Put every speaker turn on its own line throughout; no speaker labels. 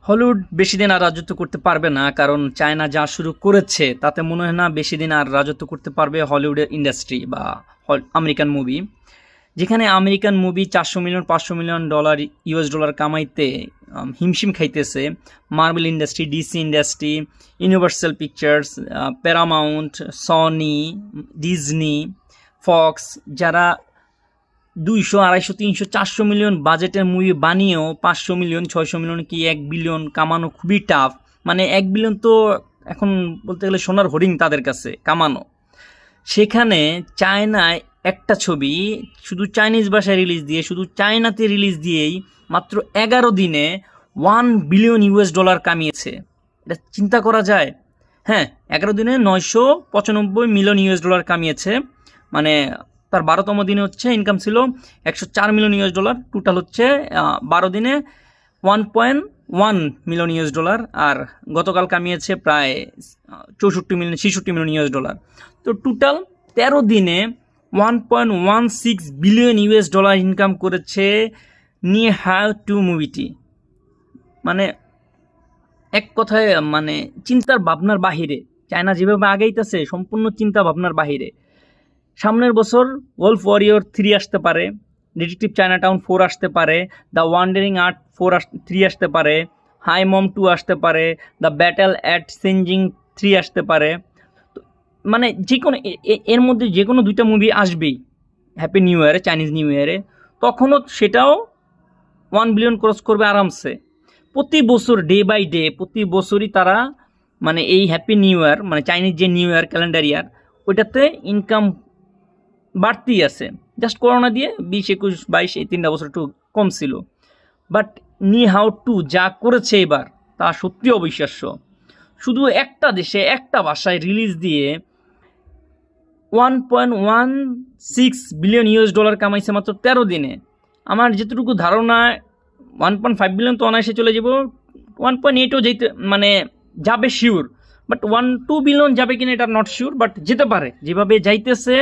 Hollywood বেশি দিন আর রাজত্ব করতে পারবে না, কারণ চায়না যা শুরু করেছে তাতে মনে হয় না বেশি দিন আর রাজত্ব করতে পারবে হলিউডের ইন্ডাস্ট্রি বা আমেরিকান মুভি। যেখানে American movie 400 million 500 million dollar US dollar কামাইতে হিমশিম খাইতেছে Marvel industry, DC industry, Universal Pictures, Paramount, Sony, Disney, Fox, যারা 200, 250, 300, 400 মিলিয়ন বাজেটের মুভি বানিয়েও 500 মিলিয়ন 600 মিলিয়ন কি 1 বিলিয়ন কামানো খুবই টাফ। মানে 1 বিলিয়ন তো এখন বলতে গেলে সোনার হরিণ তাদের কাছে কামানো। সেখানে চায়নায় একটা ছবি শুধু চাইনিজ ভাষায় রিলিজ দিয়ে, শুধু চায়নাতে রিলিজ দিয়েই মাত্র 11 দিনে 1 বিলিয়ন ইউএস ডলার কামিয়েছে। এটা চিন্তা করা যায়? হ্যাঁ, 11 দিনে 995 মিলিয়ন ইউএস ডলার কামিয়েছে। মানে তার 12তম দিনে হচ্ছে ইনকাম ছিল 104 মিলিয়ন ইউএস ডলার। টোটাল হচ্ছে 12 দিনে 1.1 মিলিয়ন ইউএস ডলার। আর গতকাল কামিয়েছে প্রায় 66 মিলিয়ন ইউএস ডলার। তো টোটাল 13 দিনে 1.16 বিলিয়ন ইউএস ডলার ইনকাম করেছে নি হাও টু মুভিটি। মানে এক কথায় মানে চিন্তার ভাবনার বাহিরে। চায়না যেভাবে আগেইতেছে সম্পূর্ণ চিন্তা ভাবনার বাহিরে। সামনের বছর ওলফ ওয়ারিয়র 3 আসতে পারে, ডিটেকটিভ চায়নাটাউন 4 আসতে পারে, দ্য ওয়ান্ডারিং আর্ট 3 আসতে পারে, হাই মম 2 আসতে পারে, দ্য ব্যাটেল অ্যাট সিনজিং 3 আসতে পারে। মানে যে কোনো এর মধ্যে যে কোনো 2টা মুভি আসবেই হ্যাপি নিউ ইয়ারে, চাইনিজ নিউ ইয়ারে। তখনও সেটাও 1 বিলিয়ন ক্রস করবে আরামসে। প্রতি বছর ডে বাই ডে প্রতি বছরই তারা মানে এই হ্যাপি নিউ ইয়ার মানে চাইনিজ যে নিউ ইয়ার ক্যালেন্ডার ইয়ার ওইটাতে ইনকাম বাড়তেই আছে। জাস্ট করোনা দিয়ে 20, 21, 22 এই 3টা বছর একটু কম ছিল। বাট নি হাও টু যা করেছে এবার তা সত্যি অবিশ্বাস্য। শুধু একটা দেশে একটা ভাষায় রিলিজ দিয়ে 1.16 বিলিয়ন ইউএস ডলার কামাইছে মাত্র 13 দিনে। আমার যেটুকু ধারণা 1.5 বিলিয়ন তো অনায়াসে চলে যাব, 1.8ও যেতে মানে যাবে শিওর। বাট 1-2 বিলিয়ন যাবে কিনা এটা নট শিওর, বাট যেতে পারে। যেভাবে যাইতেছে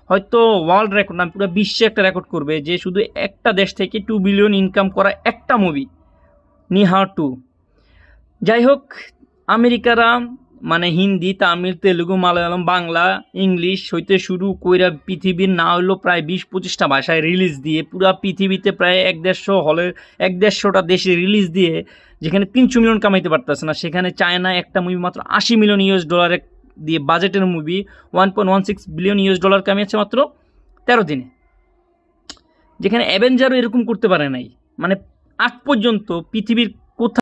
হয়তো ওয়ার্ল্ড রেকর্ড না পুরো বিশ্বে একটা রেকর্ড করবে যে শুধু একটা দেশ থেকে 2 বিলিয়ন ইনকাম করা একটা মুভি নি হাও টু। যাই হোক, আমেরিকারা মানে হিন্দি, তামিল, তেলুগু, মালায়ালম, বাংলা, ইংলিশ হইতে শুরু কইরা পৃথিবীর না হইলেও প্রায় 20-25টা ভাষায় রিলিজ দিয়ে পুরা পৃথিবীতে প্রায় 150 হলে 150টা দেশে রিলিজ দিয়ে যেখানে 300 মিলিয়ন কামাইতে পারতেছে না, সেখানে চায়না একটা মুভি মাত্র 80 মিলিয়ন ইউএস ডলারে দিয়ে বাজেটের মুভি 1.16 বিলিয়ন ইউএস ডলার কামিয়েছে মাত্র 13 দিনে। যেখানে অ্যাভেঞ্জারও এরকম করতে পারে নাই। মানে আজ পর্যন্ত পৃথিবীর